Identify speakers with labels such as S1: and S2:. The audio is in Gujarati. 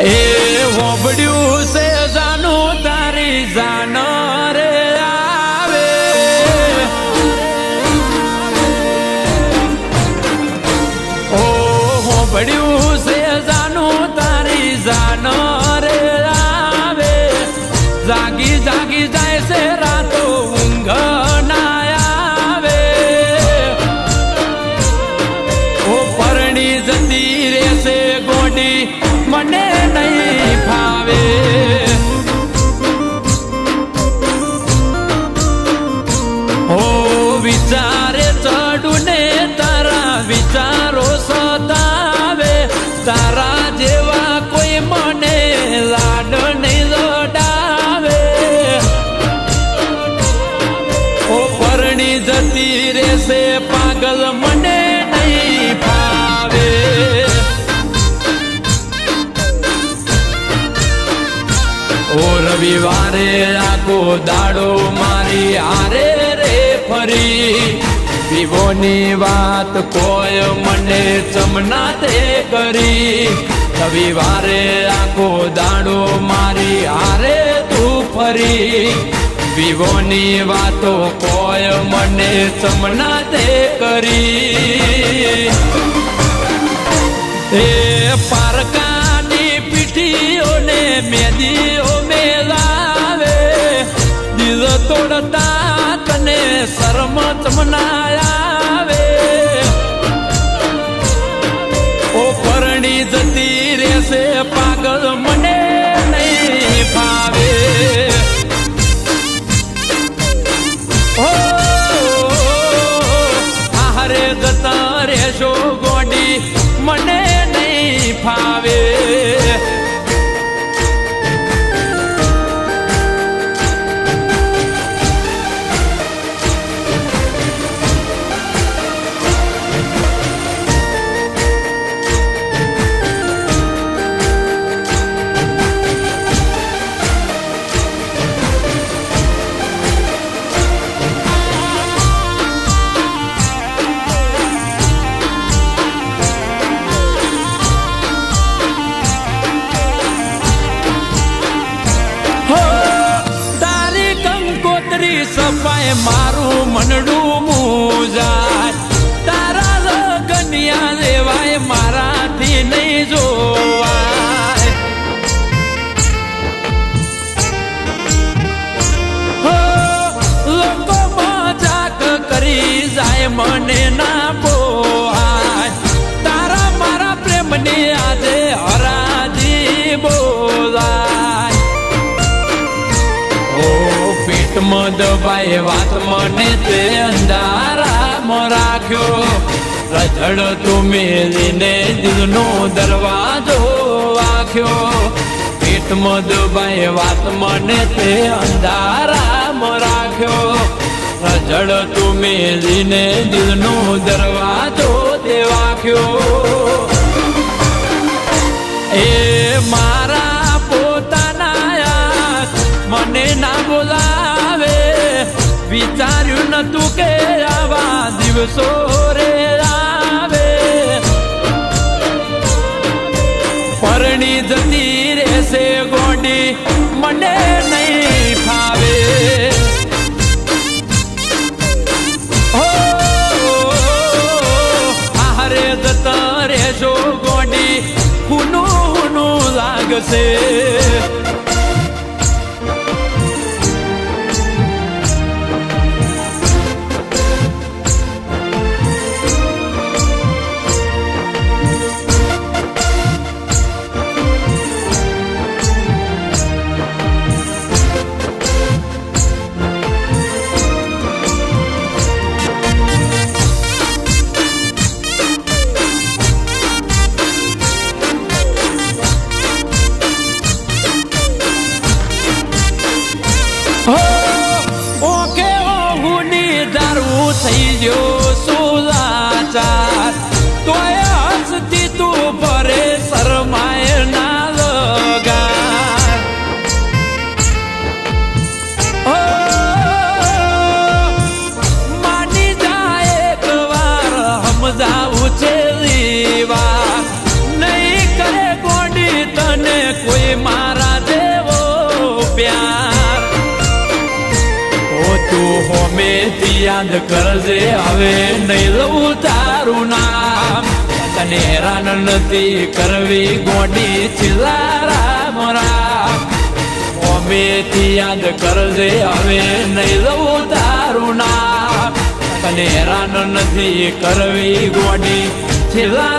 S1: એ હોબડ્યું છે જાનું તારી જાન રે આવે ઓ હોબડ્યું છે જાનું તારી જાન રે આવે જાગી જાગી જાય છે રાતો ઊંઘ ના આવે ઓ પરણી જતી રહેશે ગોડી મને નહીં ફાવે ઓ વિચારે ચડું ને તારા વિચારો સતાવે તારા જેવા કોઈ મને લાડ નહીં લડાવે ઓ પરણી જતી રહેશે પાગલ મને નહીં ફાવે ઓ રવિવારે આખો દાડો મારી હારે રે ફરી વિવોની વાત કોઈ મને ચમના તે કરી રવિવારે આખો દાડો મારી હારે તું ફરી વિવોની વાતો કોઈ મને ચમના તે કરી એ પારકાની પીઠીઓને મેદીઓ મેલાવે દિલ તોડતા તને શરમ ચમના આવે ઓ પરણી જતી રહેશે પાગલ મને નહીં ફાવે ઓ આહારે જતા રહેશો ગોડી મને નહીં ફાવે સપાય મારું મનડું મૂજાય તારા લગનિયા લેવાય મારાથી નહીં જોવાય લોકો મજાક કરી જાય મને ના પોહાય તારા મારા પ્રેમની આજે હરાજી બોલાય પેટમાં દબાય વાત મને તે અંધારામાં રાખ્યો રજડ તું મેલીને દિલનો દરવાજો વાખ્યો પેટમાં દબાય વાત મને તે અંધારામાં રાખ્યો રજડ તું મેલીને દિલનો દરવાજો તે વાખ્યો એ મારા પોતાના મને ના બોલાવે વિચાર્યું નતું કે આવા દિવસો રે આવે પરણી જતી રહેશે ગોડી મને નહીં ફાવે હો આહારે જતા રહેશો ગોડી હુનું હુનું લાગશે થઈ ગયો સુલાચાર તોય હસતી તું ભરે શરમાય ના લગાર માની જાય એક વાર સમજાવું છે નહીં કરે ગોડી તને યાદ કરજે હવે નહીં લઉં તારું નામ તને હેરાન નથી કરવી ગોડી છેલ્લા રામ રામ ઓમેથી યાદ કરજે હવે નહીં લઉં તારું નામ તને હેરાન નથી કરવી ગોડી છેલ્લા